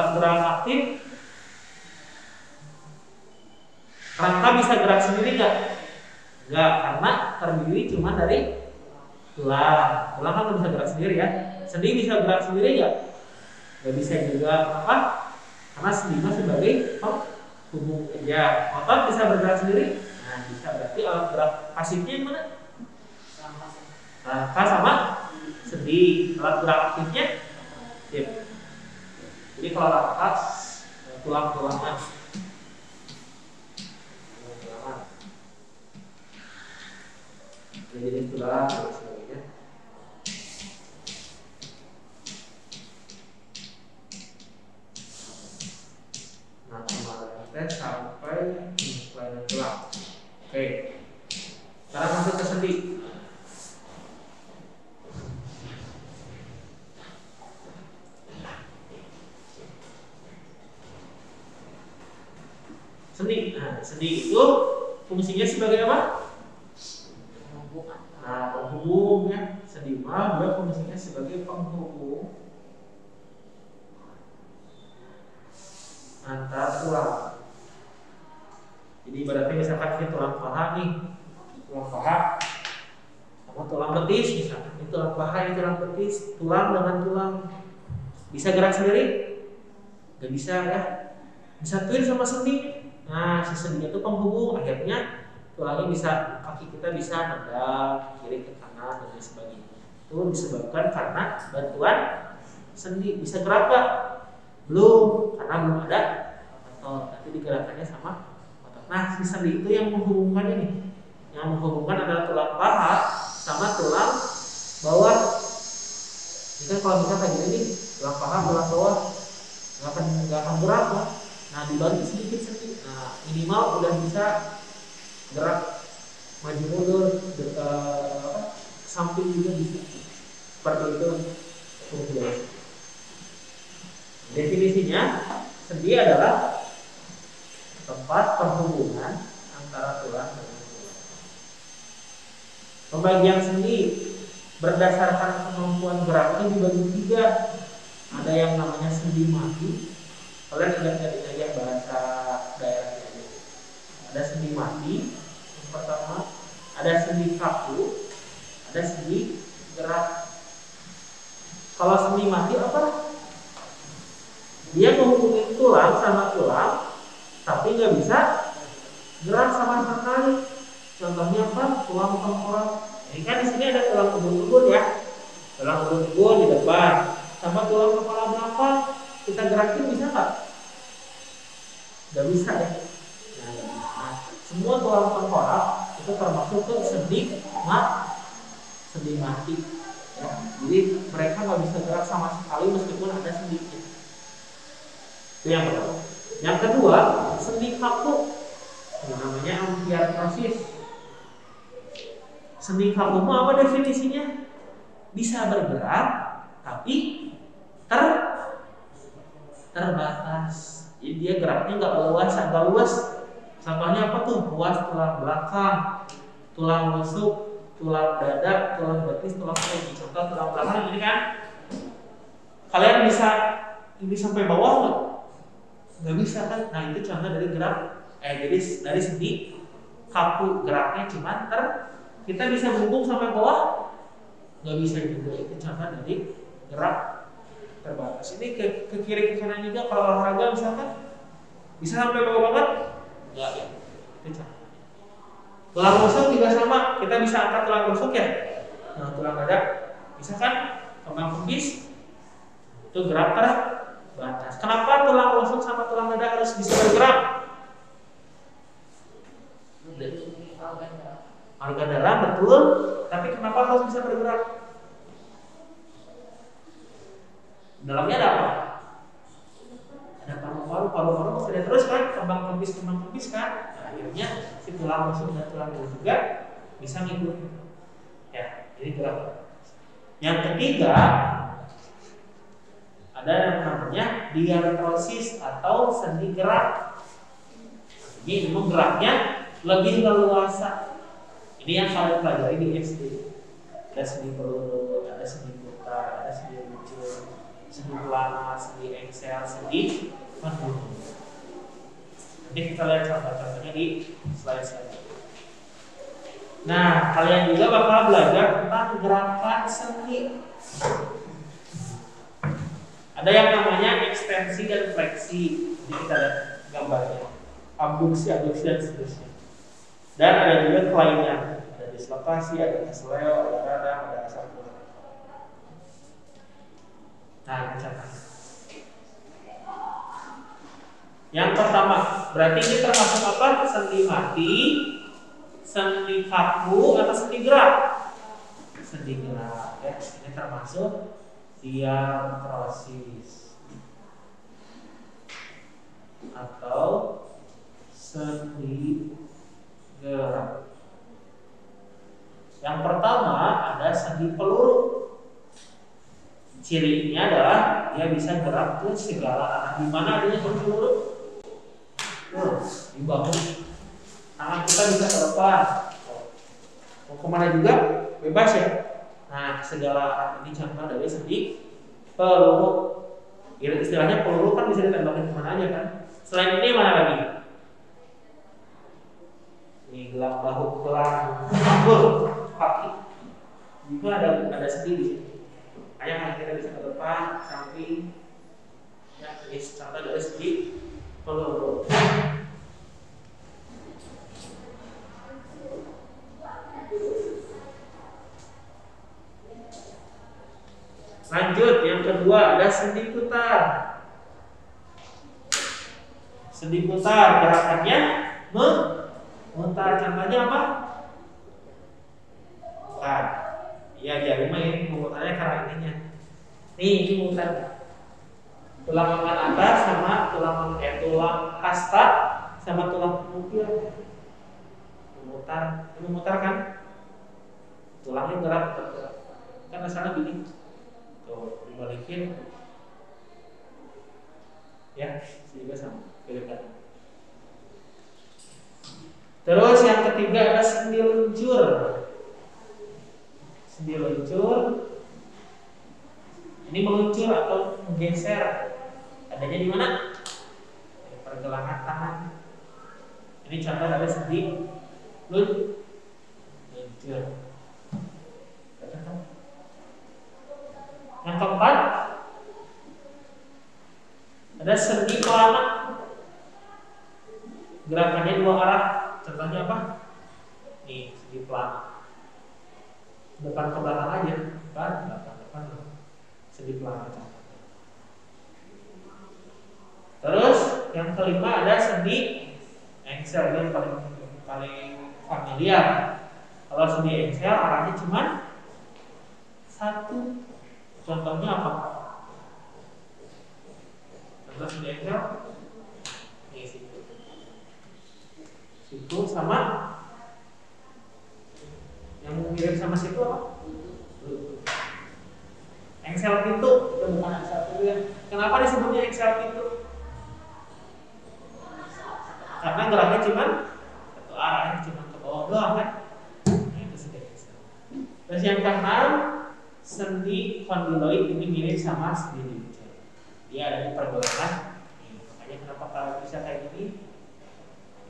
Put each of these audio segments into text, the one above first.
Alat gerak aktif, rangka bisa gerak sendiri nggak? Nggak, karena terdiri cuma dari tulang. Tulang kan nggak bisa gerak sendiri ya. Sendi bisa gerak sendiri nggak? Nggak bisa juga. Kenapa? Karena sendi sebagai penghubung aja. Otot bisa bergerak sendiri? Nah, bisa. Berarti alat gerak pasifnya yang mana? Rangka sama sendi. Alat gerak aktifnya? Yep. Jadi kalau rangka tulang-tulangan. Jadi tulang dan sebagainya. Nah, kemarin sampai kelainan tulang. Oke. Sekarang masuk ke sendi. Sendi. Nah, sendi itu fungsinya sebagai apa? Nah, penghubung ya. Sendi mah dia fungsinya sebagai penghubung antara tulang. Jadi ibaratnya misalkan ini tulang paha nih, tulang paha sama tulang betis misalkan. Ini tulang paha, ini tulang betis, tulang dengan tulang bisa gerak sendiri? Gak bisa ya. Disatuin sama sendi. Nah, si sendi itu penghubung, akhirnya tulangnya bisa, kaki kita bisa nendang kiri ke kanan dan lain sebagainya. Itu disebabkan karena bantuan sendi. Bisa gerak gak? Belum, karena belum ada otot. Nanti digerakannya sama otot. Nah, si sendi itu yang menghubungkan ini. Yang menghubungkan adalah tulang paha sama tulang bawah. Ini kan kalau kita kayak gini, tulang paha, tulang bawah nggak akan gerak lah. Nah, dibantu sedikit sendi. Nah, minimal udah bisa gerak maju mundur, samping juga bisa. Seperti itu fungsinya. Definisinya, sendi adalah tempat perhubungan antara tulang dengan tulang. Pembagian sendi berdasarkan kemampuan geraknya dibagi 3. Ada yang namanya sendi mati. Kalian ingat-ingat aja bahasa daerahnya aja. Ada sendi mati yang pertama, ada sendi kaku, ada sendi gerak. Kalau sendi mati apa? Dia menghubungi tulang sama tulang, tapi nggak bisa gerak sama sekali. Contohnya apa? Tulang tengkorak. Ini kan di sini ada tulang ubun-ubun ya, tulang ubun-ubun di depan, sama tulang kepala belakang. Kita gerakin bisa nggak? Nggak bisa ya. Nah, semua tulang tengkorak itu termasuk ke sendi mati. Ya. Jadi mereka nggak bisa gerak sama sekali meskipun ada sendinya. Itu yang pertama. Yang kedua, sendi kaku. Ini namanya amfiartrosis. Sendi kaku apa definisinya? Bisa bergerak, tapi terbatas. Jadi dia geraknya nggak luas. Contohnya apa tuh? Ruas tulang belakang, tulang rusuk, tulang dada, tulang betis, tulang kaki. Contoh tulang belakang ini kan, kalian bisa ini sampai bawah nggak? Nggak bisa kan? Nah, itu contoh dari gerak. Jadi dari sendi kaku, geraknya cuma kita bisa bumbung sampai bawah? Nggak bisa juga. Itu contoh dari gerak terbatas. Ini ke kiri ke kanan juga. Kalau olahraga misalkan bisa sampai bawah banget? Enggak ya. Itu contoh. Tulang rusuk juga sama. Kita bisa angkat tulang rusuk ya. Nah, tulang dada bisa kan? Kembang kempis itu gerak terbatas. Kenapa tulang rusuk sama tulang dada harus bisa bergerak? Organ dalam betul, tapi kenapa harus bisa bergerak? Dalamnya ada apa? Ada paru-paru masih ada terus kan, kembang kempis kan. Nah, akhirnya si tulang rusuk dan tulang dada juga bisa ngikut. Ya, jadi gerak. Yang ketiga ada yang namanya diartrosis atau sendi gerak. Ini geraknya lebih leluasa. Ini yang kalian pelajari di SD. Ada sendi perut, ada sendi putar, ada sendi lucu, sendi pelana, sendi menggeser sendi pendulum. Nanti kita lihat contoh-contohnya di slide selanjutnya. Nah, kalian juga bakal belajar tentang gerakan sendi. Ada yang namanya ekstensi dan fleksi. Jadi kita lihat gambarnya. Abduksi, adduksi, dan seterusnya. Dan ada juga kelainan. Ada dislokasi, ada kesleo, ada radang, ada asam urat. Nah, bacakan. Yang pertama, berarti ini termasuk apa? Sendi mati, sendi kaku, atau sendi gerak? Sendi gerak, ya. Ini termasuk diartrosis atau sendi gerak. Yang pertama ada sendi peluru. Cirinya adalah dia bisa gerak ke segala arah. Di mana adanya peluru? Di bahu. Tangan kita bisa ke depan. Mau kemana juga bebas ya. Nah, segala arah ini contoh dari sendi peluru. Istilahnya peluru kan bisa ditembakin kemana aja kan. Selain ini mana lagi? Ini gelang bahu, gelang kaki. Juga ada sendi di sini. Makanya kita bisa ke depan, samping. Ya, ini contoh dari sendi peluru. Lanjut, yang kedua ada sendi putar. Sendi putar gerakannya memutar. Contohnya apa? Bukan. Iya, jadi main memutarnya karena ininya. Nih, ini mutar. Tulang lengan atas sama tulang hasta sama tulang penukir. Memutar kan? Tulangnya gerak. Kan asalnya begini. Tuh, dibalikin. Ya, juga sama. Kiri kanan. Terus yang ketiga ada sendi luncur. Sendi luncur. Ini meluncur atau menggeser. Adanya di mana? Di pergelangan tangan. Ini contoh dari sendi luncur. Yang keempat ada sendi pelana. Gerakannya dua arah. Contohnya apa? Nih, sendi pelana. Depan ke belakang aja, depan. Sendi pelana. Terus yang kelima ada sendi engsel, yang paling familiar. Kalau sendi engsel arahnya cuma satu. Contohnya apa? Contoh sendi engsel. Nih, situ sama yang mirip sama situ apa? Engsel pintu. Itu bukan engsel pintu ya. Kenapa disebutnya engsel pintu? Karena geraknya cuma satu arahnya cuma ke bawah doang kan? Itu sendi engsel. Terus yang keenam, sendi kondyloid ini mirip sama sendi luncur. Dia ada di pergelangan. Makanya kenapa kalau bisa kayak gini?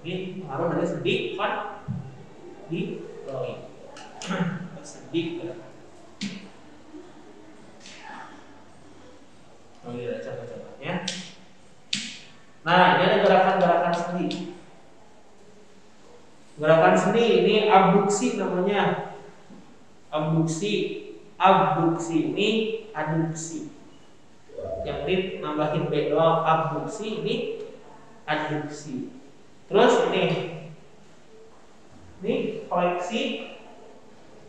Ini pengaruh dari sendi kondyloid. Sendi gerakan. Oh iya, contoh-contohnya. Nah, ini ada gerakan-gerakan sendi. Gerakan sendi ini abduksi namanya. Abduksi ini aduksi. Yang ini nambahin B doang. Abduksi ini aduksi. Terus ini fleksi,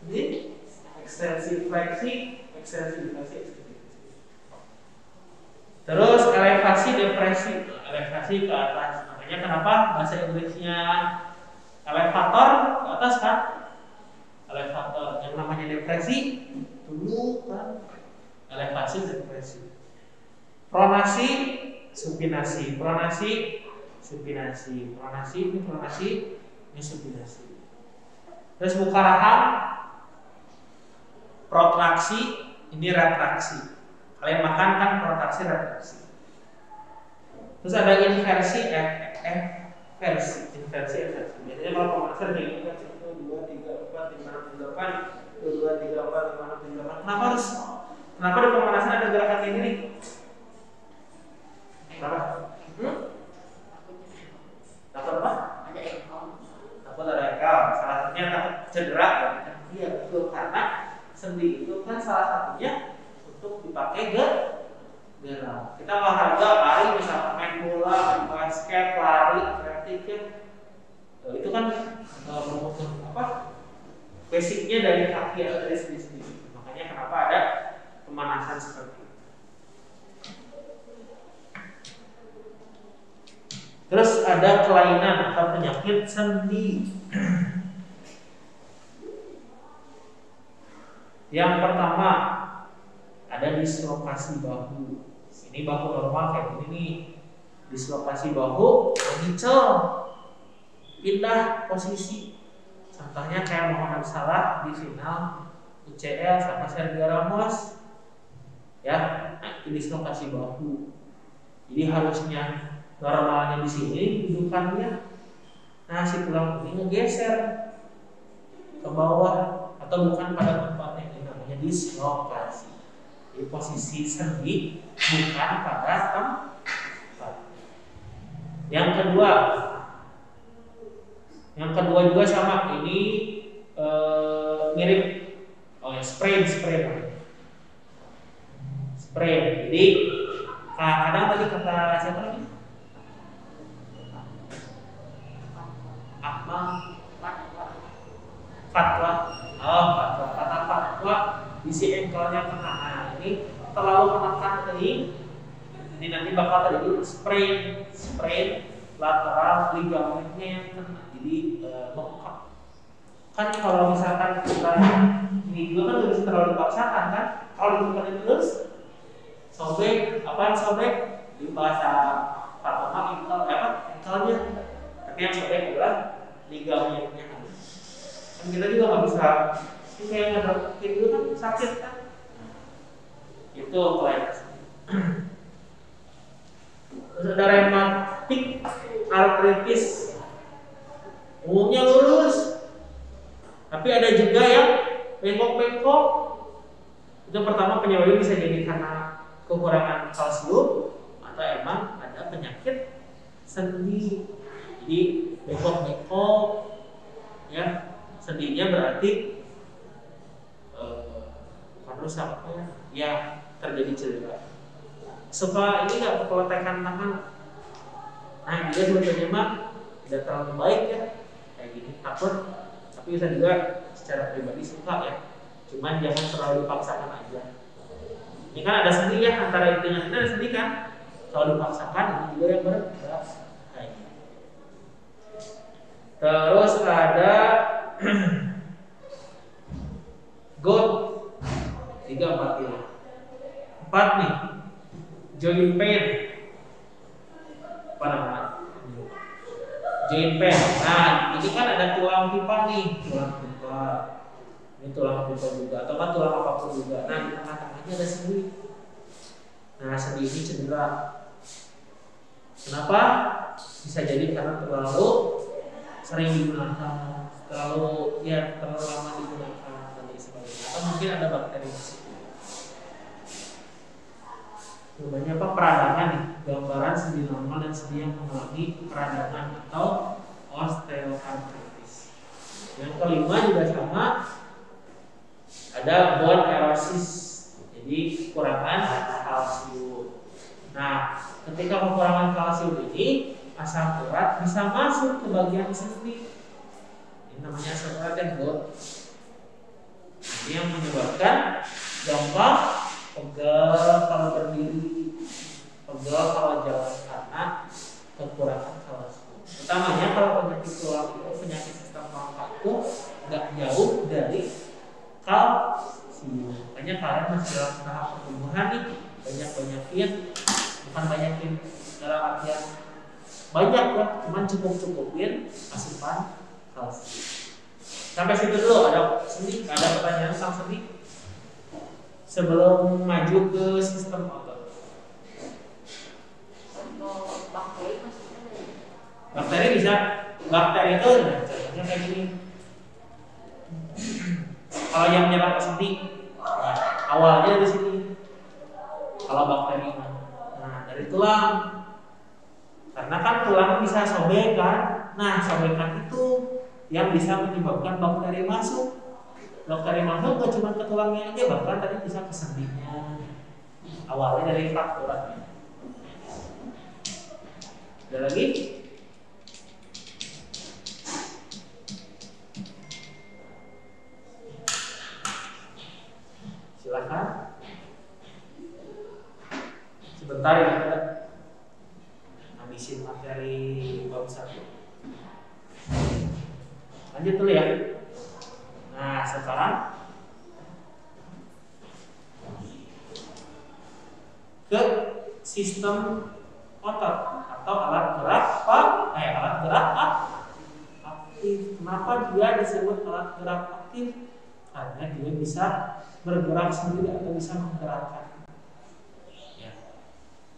ini ekstensi fleksi. Terus elevasi depresi. Elevasi ke atas. Makanya kenapa bahasa Inggrisnya elevator ke atas kan? Elevator. Yang namanya depresi dulu kan elevasi depresi. Pronasi, supinasi. Ini supinasi. Terus buka rahang, protraksi, ini retraksi. Kalian makan kan protraksi retraksi. Terus ada inversi, inversi. Biasanya kalau pemanasan kayak gini kan 1, 2, 3, 4, 5, 6, 7, 8, 1, 2, 3, 4, 5, 6, 7, 8. Kenapa di pemanasan ada gerakan kayak gini? Kenapa? Takut apa? Takut ada ekal. Salah satunya takut cedera ya. Iya betul, karena sendi itu kan salah satunya untuk dipakai gerak. Kita olahraga lari misalnya main bola, main basket, lari, atletik ya. Itu kan basicnya dari kaki atau dari sendi-sendi. Makanya kenapa ada pemanasan seperti itu. Terus ada kelainan atau penyakit sendi. Yang pertama ada dislokasi bahu. Ini bahu normal kayak gini nih. Dislokasi bahu, ngicel, pindah posisi. Contohnya kayak Muhammad Salah di final UCL sama Sergio Ramos. Ya, nah, ini dislokasi bahu. Jadi harusnya normalnya di sini dudukannya. Nah, si tulang ini ngegeser ke bawah atau bukan pada tempatnya. Ini namanya dislokasi. Di posisi sendi bukan pada tempat. Yang kedua juga sama, ini mirip sprain. Jadi kadang tadi kata siapa lagi? Fatwa. Kata fatwa isi engkelnya kena. Nah, ini terlalu menekan teing, ini nanti bakal terjadi sprain lateral ligamennya yang kena, jadi bengkak. Kan kalau misalkan kita ini juga kan harus terlalu dipaksakan kan? Kalau ditekan terus sobek, di bahasa fatwa engkelnya, tapi yang sobek adalah ligamennya. Dan kita juga nggak bisa, ini kayak ngedeketin itu kan sakit kan? Itu kelainan. Terus ada rematik artritis, umumnya lurus, tapi ada juga yang bengkok-bengkok. Itu pertama penyebabnya bisa jadi karena kekurangan kalsium atau emang ada penyakit sendi. Jadi bengkok-bengkok, ya sendinya berarti rusak ya, terjadi cedera. Suka ini nggak kepeletekan tangan. Nah dia sebetulnya mah tidak terlalu baik ya, kayak gini takut, tapi bisa juga secara pribadi suka ya. Cuman jangan terlalu dipaksakan aja. Ini kan ada sendi ya, antara itu dengan itu ada sendi kan. Kalau dipaksakan ini juga yang berat kayak gini. Terus ada gout 3-4 nih, joint pain, apa namanya? Joint pain. Nah, ini kan ada tulang pipa nih, Ini tulang pipa juga, atau kan tulang apapun juga. Nah, di tengah-tengahnya ada sendi. Nah, sendi ini cedera. Kenapa? Bisa jadi karena terlalu sering digunakan, terlalu lama digunakan dan sebagainya. Atau mungkin ada bakteri masuk. Namanya apa? Peradangan nih, gambaran sendi normal dan sendi yang mengalami peradangan atau osteoartritis. Yang kelima juga sama, ada bone erosis, jadi kekurangan kalsium. Nah, ketika kekurangan kalsium ini, asam urat bisa masuk ke bagian sendi. Ini namanya asam urat yang gout. Ini yang menyebabkan gampang pegel kalau berdiri, pegel kalau jalan karena kekurangan kalsium. Utamanya kalau penyakit tulang itu, penyakit sistem tulang kaku nggak jauh dari kalsium. Makanya kalian masih dalam tahap pertumbuhan nih, banyakin, bukan banyakin dalam artian banyak ya, cuman cukupin asupan kalsium. Sampai situ dulu. Ada pertanyaan tentang sendi sebelum maju ke sistem otot. misalnya bakteri itu, nah, contohnya kayak gini. Kalau yang menyerang ke sendi, nah, awalnya dari sini. Kalau bakteri, nah dari tulang. Karena kan tulang bisa sobek kan. Nah, sobekan itu yang bisa menyebabkan bakteri masuk. Bakteri masuk gak cuma ke tulangnya aja, bahkan tadi bisa ke sendinya. Awalnya dari frakturan. Ada lagi? Silakan. Sebentar ya, kita habisin materi bab 1. Lanjut dulu ya. Nah, sekarang ke sistem otot atau alat gerak aktif. Kenapa dia disebut alat gerak aktif? Karena dia bisa bergerak sendiri atau bisa menggerakkan.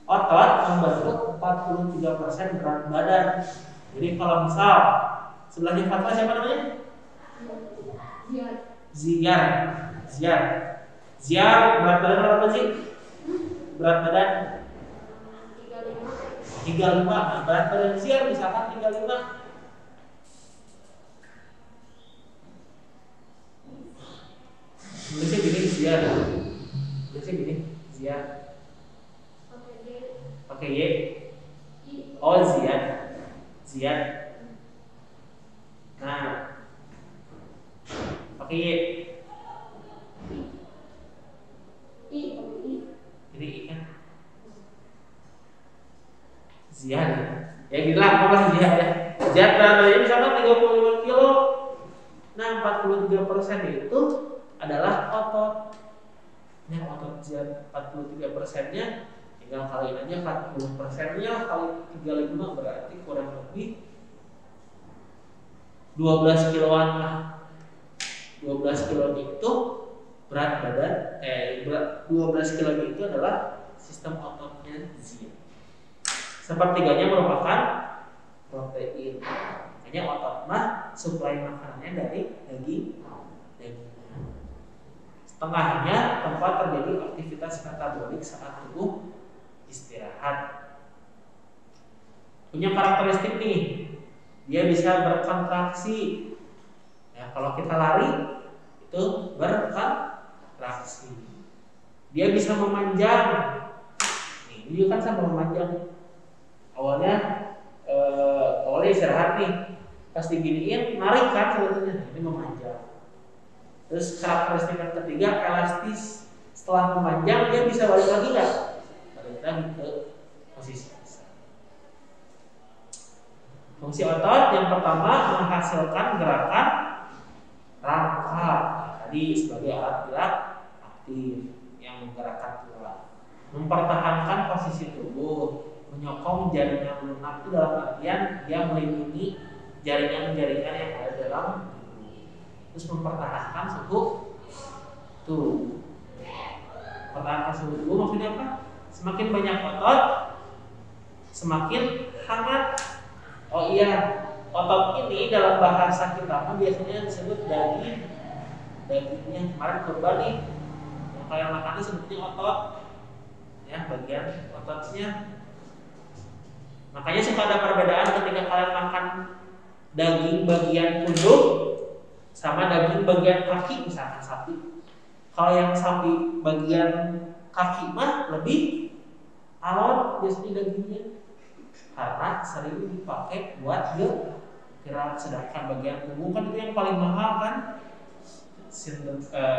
Otot membentuk 43% berat badan. Jadi kalau misal sebelahnya Fatwa siapa namanya? Ziar berat badan berapa sih? Berat badan 35. Nah, berat badan Ziar misalkan 35. Tulisnya gini Ziar. Pakai Y. Oh, Ziad. Nah, pakai Y. Ini I kan? Ziad. Ya gila, apa masih Ziad ya? Ziad beratnya misalkan 35 kilo. Nah, 43% itu adalah otot. Yang otot Ziad 43%-nya tinggal kaliin aja 40%-nya kali 35 berarti kurang lebih 12 kiloan lah. 12 kilo itu berat badan, 12 kilo itu adalah sistem ototnya Ziad. Sepertiganya merupakan protein. Hanya otot mah suplai makanannya dari daging. Setengahnya tempat terjadi aktivitas metabolik saat tubuh istirahat. Punya karakteristik nih, dia bisa berkontraksi. Ya, kalau kita lari itu berkontraksi. Dia bisa memanjang. Nih, ini juga kan sama memanjang. Awalnya istirahat nih, pas diginiin narik kan sebetulnya. Ini memanjang. Terus karakteristik yang ketiga elastis. Setelah memanjang dia bisa balik lagi nggak? Balik lagi ke posisi asal. Fungsi otot yang pertama menghasilkan gerakan rangka. Tadi sebagai alat gerak aktif yang menggerakkan tulang. Mempertahankan posisi tubuh, menyokong jaringan lunak itu dalam artian dia melindungi jaringan-jaringan yang ada dalam tubuh. Terus mempertahankan suhu tubuh. Mempertahankan suhu tubuh maksudnya apa? Semakin banyak otot, semakin hangat. Oh iya, otot ini dalam bahasa kita biasanya disebut daging. Dagingnya kemarin kurban nih, yang kalian makan itu sebetulnya otot, ya bagian ototnya. Makanya suka ada perbedaan ketika kalian makan daging bagian punduk sama daging bagian kaki, misalkan sapi. Kalau yang sapi bagian kaki mah lebih alot biasanya dagingnya, karena sering dipakai buat gerak. Sedangkan bagian punggung kan itu yang paling mahal kan,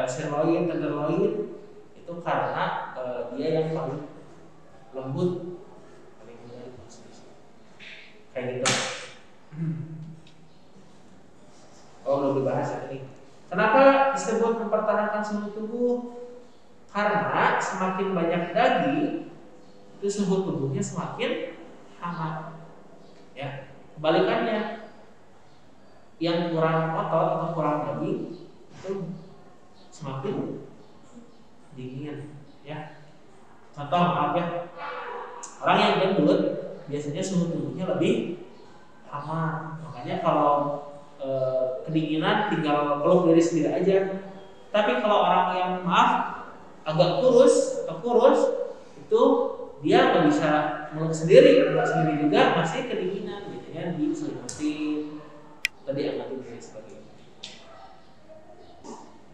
sirloin, tenderloin, itu karena dia yang paling lembut, paling mudah kayak gitu. Oh, belum dibahas ini. Kenapa disebut mempertahankan suhu tubuh? Karena semakin banyak daging, itu suhu tubuhnya semakin hangat. Ya, kebalikannya, yang kurang otot atau kurang daging itu semakin dingin. Ya, contoh maaf ya, orang yang gendut biasanya suhu tubuhnya lebih hangat. Misalnya kalau kedinginan tinggal peluk diri sendiri aja. Tapi kalau orang yang agak kurus itu dia nggak bisa meluk sendiri juga masih kedinginan, gitu ya, diselimutin atau diangkatin dan sebagainya.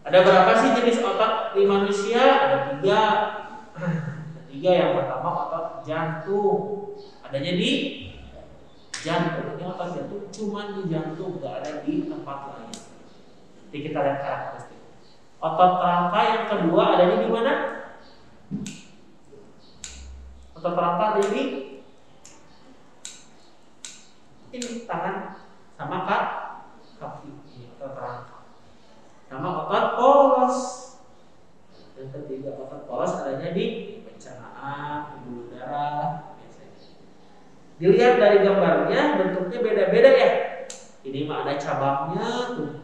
Ada berapa sih jenis otot di manusia? Ada 3. Yang pertama otot jantung, adanya di jantung. Ini otot jantung cuma di jantung, nggak ada di tempat lain. Jadi kita lihat karakteristik. Otot rangka yang kedua adanya di mana? Otot rangka ada di ini, tangan sama kaki. Ini otot rangka. Sama otot polos. Yang ketiga otot polos adanya di pencernaan, pembuluh darah. Dilihat dari gambarnya bentuknya beda-beda ya. Ini mah ada cabangnya tuh.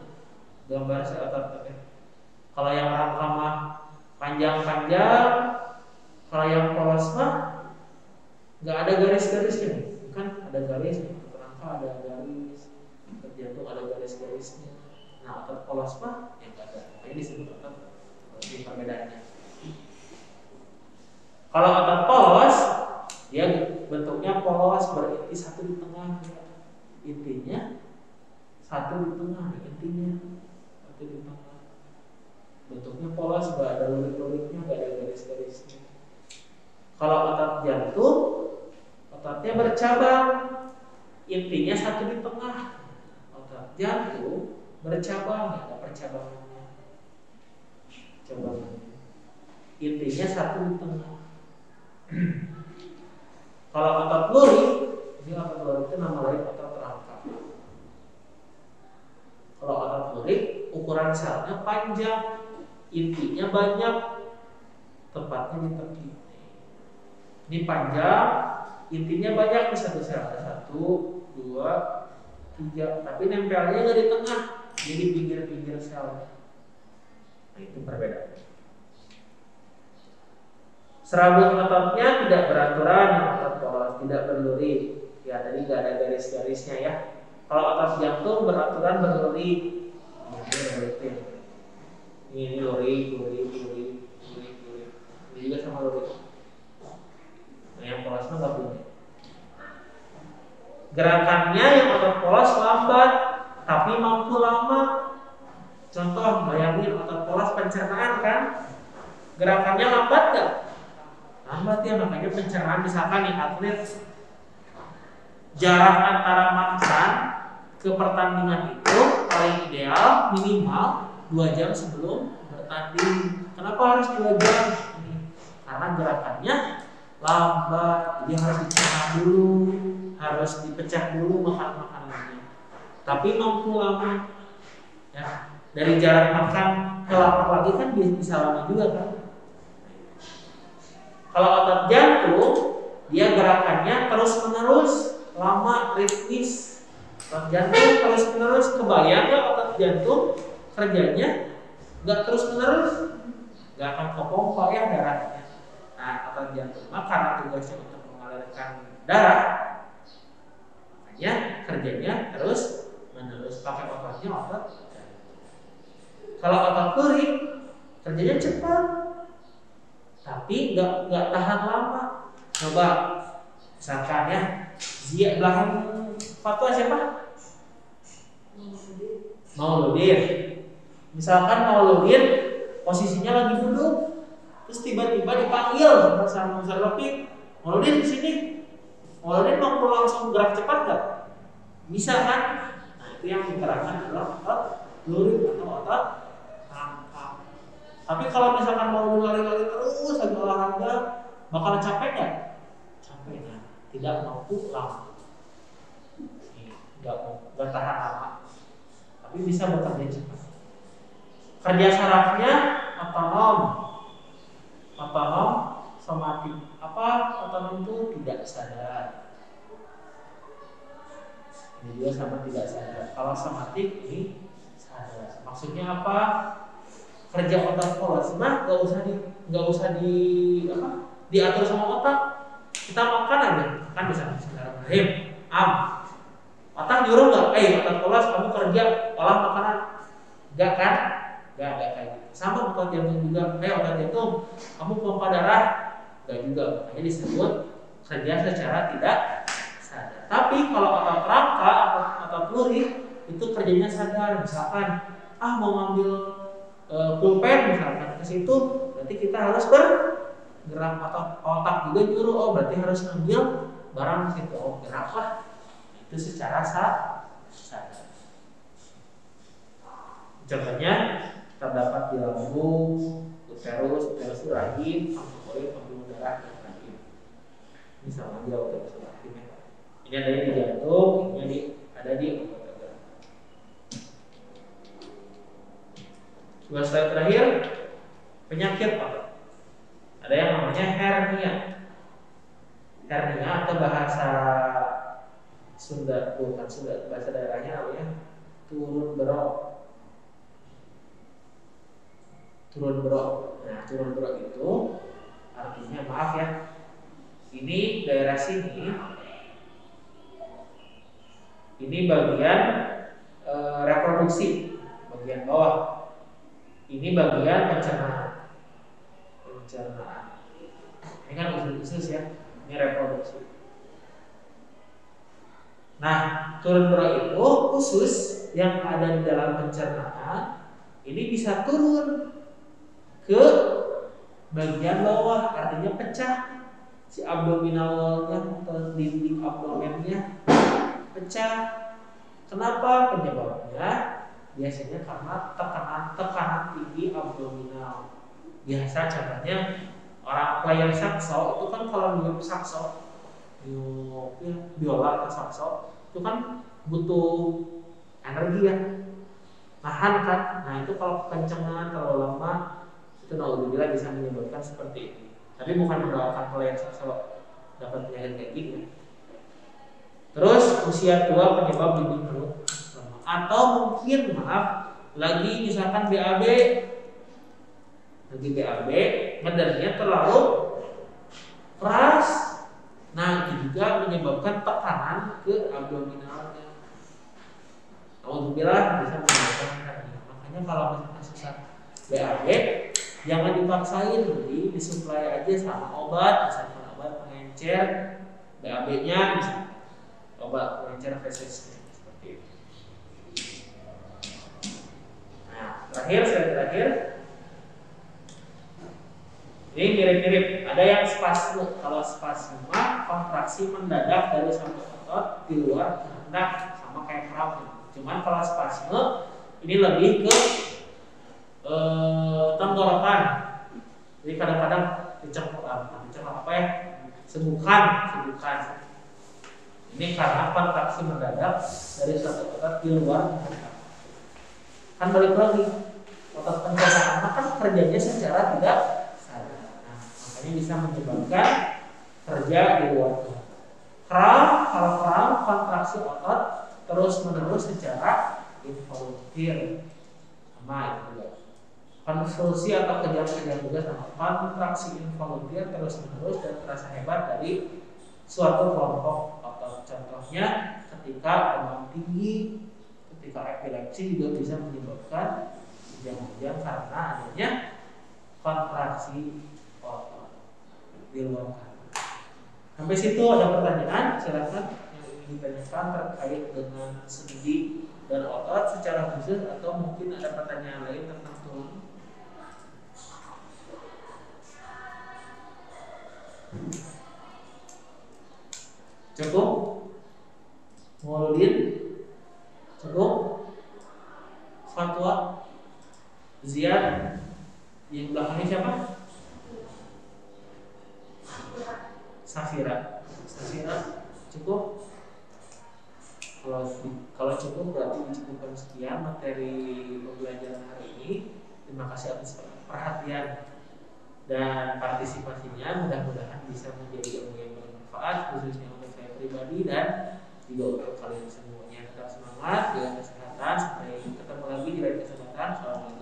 Gambar si otot. Kalau yang rangka mah panjang-panjang, kalau yang polos mah nggak ada garis-garisnya. Bukan ada garis, rangka ada garis, jantung ada garis-garisnya. Nah otot polos mah yang nggak ada. Ini disebut otot. Ini perbedaannya. Kalau otot polos dia bentuknya polos, berinti satu di tengah, intinya satu di tengah, intinya satu di tengah. Bentuknya polos, nggak ada lurik-luriknya, nggak ada garis-garisnya. Kalau otot jantung, ototnya bercabang, intinya satu di tengah. Otot jantung bercabang, ada percabangannya, cabangannya. Intinya satu di tengah. Kalau otot lurik, ini otot lurik itu nama lain otot rangka. Kalau otot lurik, ukuran selnya panjang, intinya banyak, tempatnya di tepi. Ini panjang, intinya banyak di satu sel, ada 1, 2, 3, tapi nempelnya nggak di tengah, jadi pinggir-pinggir sel. Nah, itu perbedaan. Serabut ototnya tidak beraturan, otot polos tidak berluri. Ya tadi nggak ada garis-garisnya ya. Kalau otot jantung beraturan berluri. Ini luri. Ini juga sama luri. Nah yang polos nggak punya. Gerakannya yang otot polos lambat, tapi mampu lama. Contoh, bayangin otot polos pencernaan kan, gerakannya lambat nggak? Lambat ya, makanya pencernaan misalkan nih atlet jarak antara makan ke pertandingan itu paling ideal minimal 2 jam sebelum bertanding. Kenapa harus 2 jam? Karena gerakannya lambat, dia harus dicerna dulu, harus dipecah dulu makanannya. Tapi mampu lama. Ya, dari jarak makan ke lapar lagi kan bisa lama juga kan. Kalau otot jantung, dia gerakannya terus-menerus, lama, ritmis. Otot jantung terus-menerus, kebayang nggak otot jantung kerjanya nggak terus-menerus, nggak akan kepompa ya darahnya. Nah, otot jantung karena tugasnya untuk mengalirkan darah, makanya kerjanya terus-menerus pakai ototnya otot jantung. Kalau otot lurik, kerjanya cepat. Tapi nggak tahan lama. Coba misalkan ya, Zia belakang fatwa siapa? Mauludin. Misalkan Mauludin posisinya lagi duduk, terus tiba-tiba dipanggil sama Ustaz Rafiq, Mauludin di sini. Mauludin mampu langsung gerak cepat nggak? Bisa kan? Nah itu yang digerakkan adalah otot lurik atau otot rangka. Tapi kalau misalkan mau lari-lari terus lagi olahraga, bakal capek nggak? Capek kan? Tidak mampu lama. Nggak tahan lama. Tapi bisa bekerja cepat. Kerja sarafnya otonom, somatik. Apa otonom itu? Tidak sadar. Ini juga sama tidak sadar. Kalau somatik ini sadar. Maksudnya apa? Kerja otot polos mah nggak usah diatur sama otak. Kita makan aja kan bisa. Bismillahirrahmanirrahim. Otak nyuruh nggak? Otak polos kamu kerja olah makanan, enggak kan? Enggak kayak gitu. Sama otot jantung juga, otot jantung kamu pompa darah, enggak juga. Makanya disebut kerja secara tidak sadar. Tapi kalau otot rangka atau otot lurik itu kerjanya sadar. Misalkan mau ngambil pulpen misalkan ke situ, berarti kita harus bergerak, otak juga nyuruh, berarti harus ngambil barang ke situ, geraklah. Itu secara sadar. Contohnya terdapat di lambung, uterus rahim, ampuloid, pembuluh darah dan rahim. Ini sama aja uterus rahim. Ini ada di jantung, ini ada di otot gerak. Dua slide terakhir, penyakit otot. Ada yang namanya hernia. Hernia atau bahasa Sunda, bukan Sunda, bahasa daerahnya namanya turun berok. Turun berok. Nah, turun berok itu artinya, maaf ya, ini daerah sini, ini bagian reproduksi, bagian bawah. Ini bagian pencernaan. Ini kan usus ya, ini reproduksi. Nah, turun berok itu usus yang ada di dalam pencernaan ini bisa turun ke bagian bawah, artinya pecah. Si abdominal wall-nya atau dinding abdomennya pecah. Kenapa? Penyebabnya biasanya karena tekanan tinggi abdominal. Biasa contohnya orang pelayan sakso itu kan kalau niup sakso, biola atau sakso itu kan butuh energi ya, nahan kan. Nah itu kalau kekencengan, terlalu lama, itu naudzubillah bisa menyebabkan seperti ini. Tapi bukan mendoakan pelayan sakso dapat penyakit kayak gini ya. Terus usia tua penyebab dinding perut, atau mungkin lagi misalkan BAB, ngedarnya terlalu keras. Nah itu juga menyebabkan tekanan ke abdominalnya. Alhamdulillah bisa menyebabkan hernia. Makanya kalau misalkan susah BAB, jangan dipaksain, disuplai aja sama obat, misalkan obat pengencer BAB-nya, misalkan obat pengencer feses seperti itu. Nah, terakhir ini mirip-mirip, ada yang spasme. Kalau spasme kontraksi mendadak dari satu otot di luar kehendak, sama kayak kram. Cuman kalau spasme ini lebih ke tenggorokan. Jadi kadang-kadang dicengkok apa ya? Sebukan. Ini karena kontraksi mendadak dari satu otot di luar kehendak. Kan balik lagi, otot pencernaan kan kerjanya secara tidak sadar. Nah, makanya bisa menyebabkan kerja di luar kehendak. Kalau kram kontraksi otot terus menerus secara involunteer, sama itu juga. Konvulsi atau kejang-kejang juga sama. Kontraksi involunteer terus menerus dan terasa hebat dari suatu kelompok otot. Contohnya ketika demam tinggi, ketika epilepsi juga bisa menyebabkan kejang-kejang karena adanya kontraksi otot di luar kehendak. Sampai situ ada pertanyaan, silakan ditanyakan terkait dengan sendi dan otot secara khusus, atau mungkin ada pertanyaan lain tentang tulang. Cukup? Mauludin? Cukup? Fatwa? Ziad? Yang belakangnya siapa? Safira. Cukup? Kalau cukup berarti dicukupkan sekian materi pembelajaran hari ini. Terima kasih atas perhatian dan partisipasinya. Mudah-mudahan bisa menjadi ilmu yang bermanfaat, khususnya untuk saya pribadi dan juga untuk kalian semuanya. Tetap semangat, jaga kesehatan. Sampai ketemu lagi di lain kesempatan. Assalamualaikum.